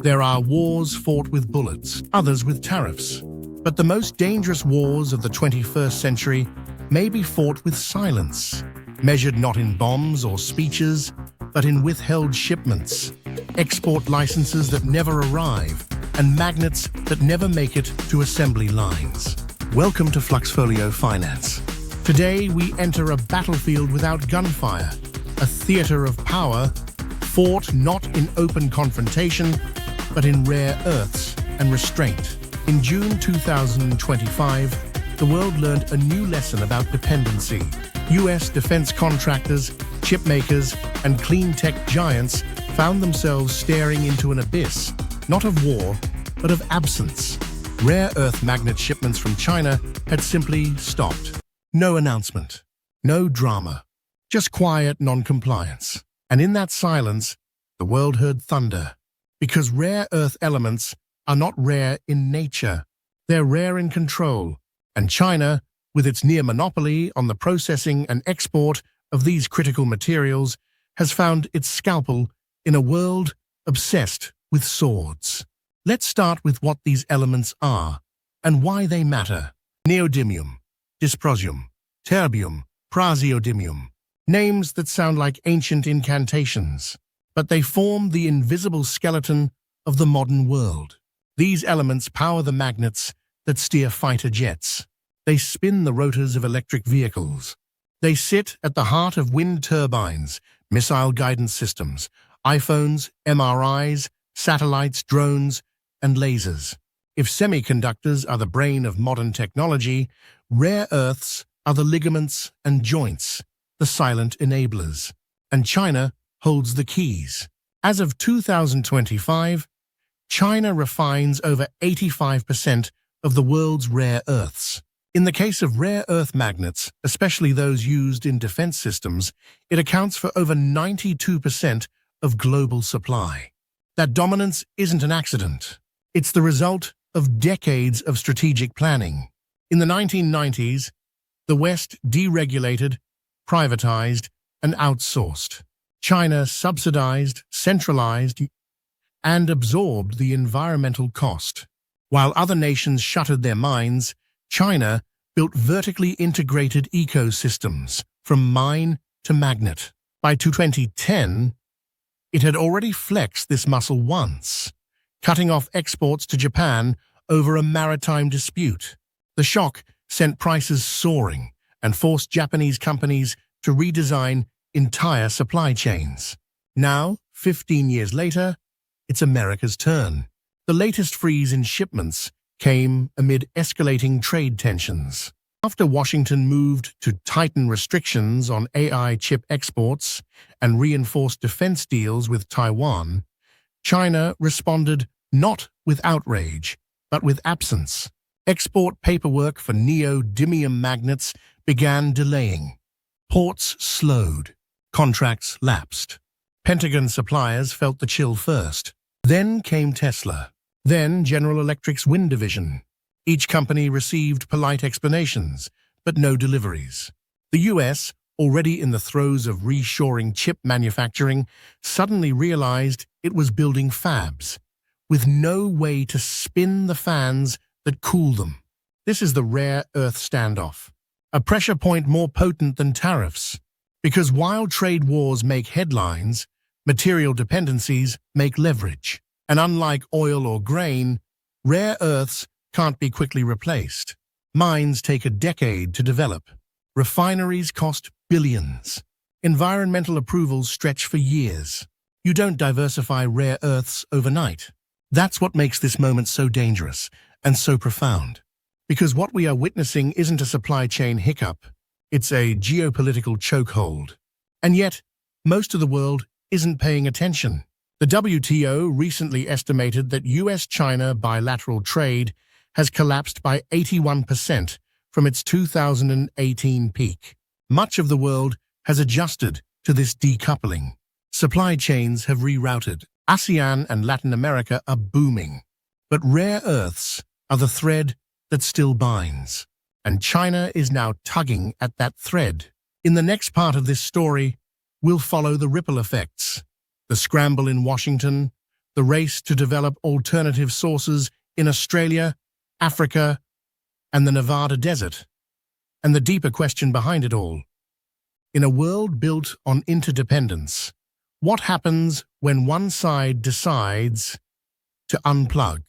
There are wars fought with bullets, others with tariffs. But the most dangerous wars of the 21st century may be fought with silence, measured not in bombs or speeches, but in withheld shipments, export licenses that never arrive, and magnets that never make it to assembly lines. Welcome to FluxFolio Finance. Today we enter a battlefield without gunfire, a theater of power, fought not in open confrontation, but in rare earths and restraint. In June 2025, the world learned a new lesson about dependency. US defense contractors, chip makers, and clean tech giants found themselves staring into an abyss, not of war, but of absence. Rare earth magnet shipments from China had simply stopped. No announcement, no drama, just quiet non-compliance. And in that silence, the world heard thunder. Because rare earth elements are not rare in nature, they're rare in control. And China, with its near monopoly on the processing and export of these critical materials, has found its scalpel in a world obsessed with swords. Let's start with what these elements are and why they matter. Neodymium, dysprosium, terbium, praseodymium. Names that sound like ancient incantations, but they form the invisible skeleton of the modern world. These elements power the magnets that steer fighter jets. They spin the rotors of electric vehicles. They sit at the heart of wind turbines, missile guidance systems, iPhones, MRIs, satellites, drones, and lasers. If semiconductors are the brain of modern technology, rare earths are the ligaments and joints, the silent enablers. And China holds the keys. As of 2025, China refines over 85% of the world's rare earths. In the case of rare earth magnets, especially those used in defense systems, it accounts for over 92% of global supply. That dominance isn't an accident. It's the result of decades of strategic planning. In the 1990s, the West deregulated, privatized, and outsourced. China subsidized, centralized, and absorbed the environmental cost. While other nations shuttered their mines, China built vertically integrated ecosystems from mine to magnet. By 2010, it had already flexed this muscle once, cutting off exports to Japan over a maritime dispute. The shock sent prices soaring and forced Japanese companies to redesign entire supply chains. Now, 15 years later, it's America's turn. The latest freeze in shipments came amid escalating trade tensions. After Washington moved to tighten restrictions on AI chip exports and reinforced defense deals with Taiwan, China responded not with outrage, but with absence. Export paperwork for neodymium magnets began delaying. Ports slowed. Contracts lapsed. Pentagon suppliers felt the chill first. Then came Tesla. Then General Electric's wind division. Each company received polite explanations, but no deliveries. The US, already in the throes of reshoring chip manufacturing, suddenly realized it was building fabs, with no way to spin the fans that cool them. This is the rare earth standoff, a pressure point more potent than tariffs. Because while trade wars make headlines, material dependencies make leverage. And unlike oil or grain, rare earths can't be quickly replaced. Mines take a decade to develop. Refineries cost billions. Environmental approvals stretch for years. You don't diversify rare earths overnight. That's what makes this moment so dangerous and so profound. Because what we are witnessing isn't a supply chain hiccup. It's a geopolitical chokehold. And yet, most of the world isn't paying attention. The WTO recently estimated that US-China bilateral trade has collapsed by 81% from its 2018 peak. Much of the world has adjusted to this decoupling. Supply chains have rerouted. ASEAN and Latin America are booming. But rare earths are the thread that still binds. And China is now tugging at that thread. In the next part of this story, we'll follow the ripple effects. The scramble in Washington, the race to develop alternative sources in Australia, Africa, and the Nevada desert, and the deeper question behind it all. In a world built on interdependence, what happens when one side decides to unplug?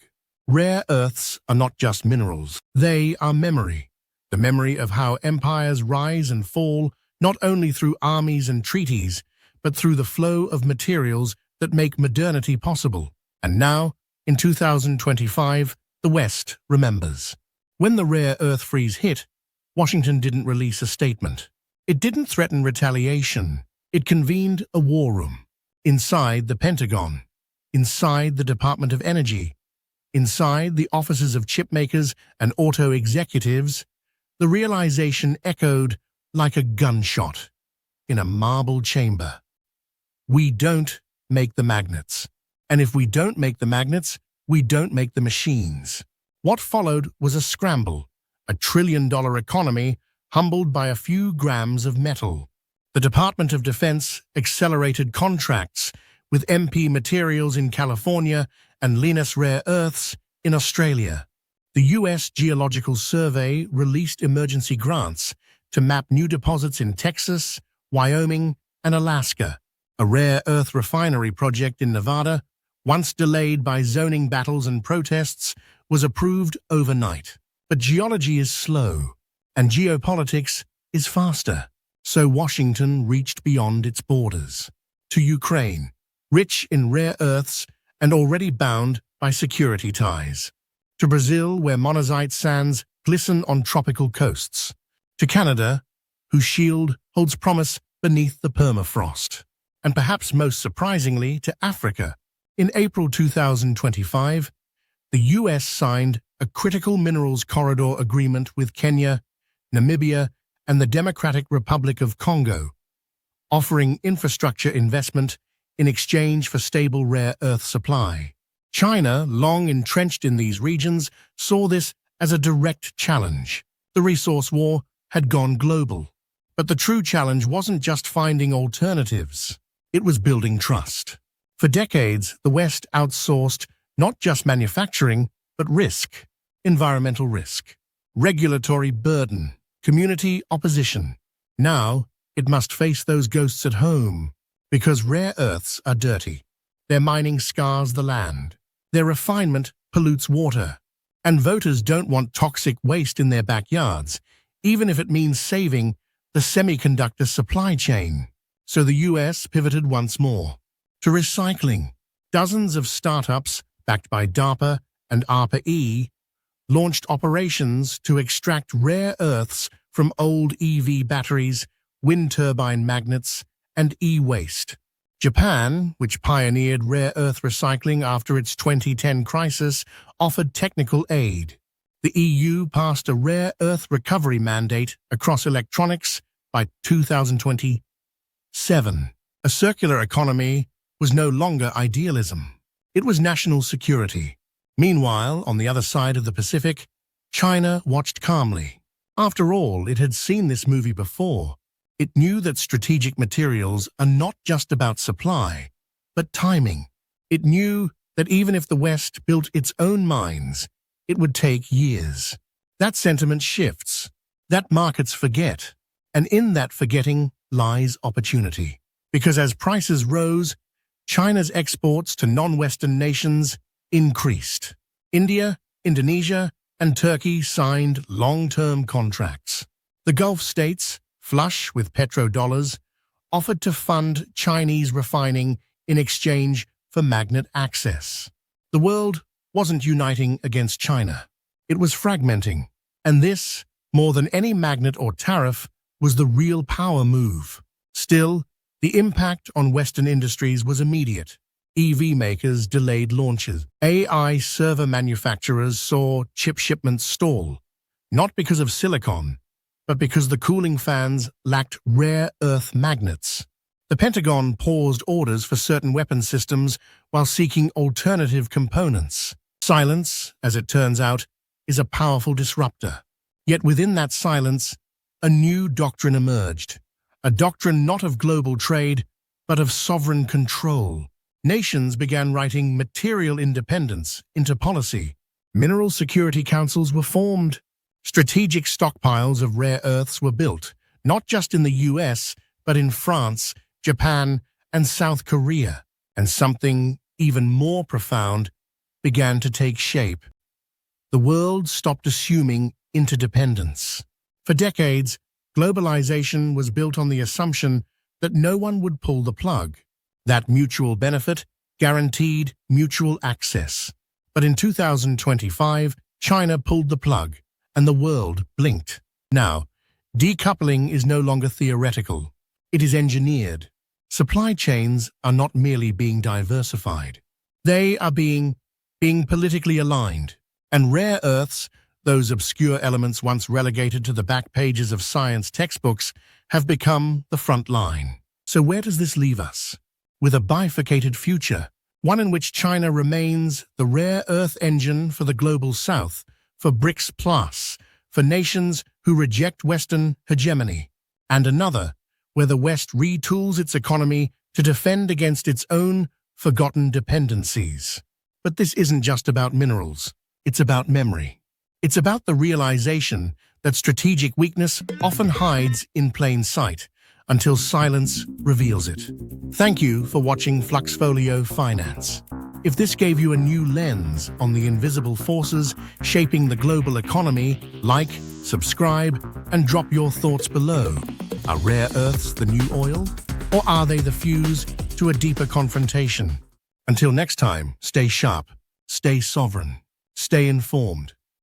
Rare earths are not just minerals. They are memory. The memory of how empires rise and fall, not only through armies and treaties, but through the flow of materials that make modernity possible. And now, in 2025, the West remembers. When the rare earth freeze hit, Washington didn't release a statement. It didn't threaten retaliation. It convened a war room. Inside the Pentagon, inside the Department of Energy, inside the offices of chipmakers and auto executives, the realization echoed like a gunshot in a marble chamber. We don't make the magnets. And if we don't make the magnets, we don't make the machines. What followed was a scramble, a trillion-dollar economy humbled by a few grams of metal. The Department of Defense accelerated contracts with MP Materials in California and Lynas Rare Earths in Australia. The U.S. Geological Survey released emergency grants to map new deposits in Texas, Wyoming, and Alaska. A rare earth refinery project in Nevada, once delayed by zoning battles and protests, was approved overnight. But geology is slow, and geopolitics is faster. So Washington reached beyond its borders. To Ukraine, rich in rare earths and already bound by security ties. To Brazil, where monazite sands glisten on tropical coasts. To Canada, whose shield holds promise beneath the permafrost. And perhaps most surprisingly, to Africa. In April 2025, the U.S. signed a critical minerals corridor agreement with Kenya, Namibia, and the Democratic Republic of Congo, offering infrastructure investment in exchange for stable rare earth supply. China, long entrenched in these regions, saw this as a direct challenge. The resource war had gone global. But the true challenge wasn't just finding alternatives. It was building trust. For decades, the West outsourced not just manufacturing, but risk, environmental risk, regulatory burden, community opposition. Now, it must face those ghosts at home, because rare earths are dirty. Their mining scars the land. Their refinement pollutes water. And voters don't want toxic waste in their backyards, even if it means saving the semiconductor supply chain. So the US pivoted once more to recycling. Dozens of startups, backed by DARPA and ARPA-E, launched operations to extract rare earths from old EV batteries, wind turbine magnets, and e-waste. Japan, which pioneered rare earth recycling after its 2010 crisis, offered technical aid. The EU passed a rare earth recovery mandate across electronics by 2027. A circular economy was no longer idealism. It was national security. Meanwhile, on the other side of the Pacific, China watched calmly. After all, it had seen this movie before. It knew that strategic materials are not just about supply, but timing. It knew that even if the West built its own mines, it would take years. That sentiment shifts. That markets forget. And in that forgetting lies opportunity. Because as prices rose, China's exports to non-Western nations increased. India, Indonesia, and Turkey signed long-term contracts. The Gulf states, flush with petrodollars, offered to fund Chinese refining in exchange for magnet access. The world wasn't uniting against China. It was fragmenting. And this, more than any magnet or tariff, was the real power move. Still, the impact on Western industries was immediate. EV makers delayed launches. AI server manufacturers saw chip shipments stall, not because of silicon, but because the cooling fans lacked rare earth magnets. The Pentagon paused orders for certain weapon systems while seeking alternative components. Silence, as it turns out, is a powerful disruptor. Yet within that silence, a new doctrine emerged. A doctrine not of global trade, but of sovereign control. nations began writing material independence into policy. Mineral security councils were formed. Strategic stockpiles of rare earths were built, not just in the US, but in France, Japan, and South Korea. And something even more profound began to take shape. The world stopped assuming interdependence. For decades, globalization was built on the assumption that no one would pull the plug. That mutual benefit guaranteed mutual access. But in 2025, China pulled the plug, and the world blinked. Now, decoupling is no longer theoretical. It is engineered. Supply chains are not merely being diversified. They are being politically aligned. And rare earths, those obscure elements once relegated to the back pages of science textbooks, have become the front line. So where does this leave us? With a bifurcated future, one in which China remains the rare earth engine for the global south, for BRICS Plus, for nations who reject Western hegemony, and another where the West retools its economy to defend against its own forgotten dependencies. But this isn't just about minerals. It's about memory. It's about the realization that strategic weakness often hides in plain sight until silence reveals it. Thank you for watching FluxFolio Finance. If this gave you a new lens on the invisible forces shaping the global economy, like, subscribe, and drop your thoughts below. Are rare earths the new oil? Or are they the fuse to a deeper confrontation? Until next time, stay sharp, stay sovereign, stay informed.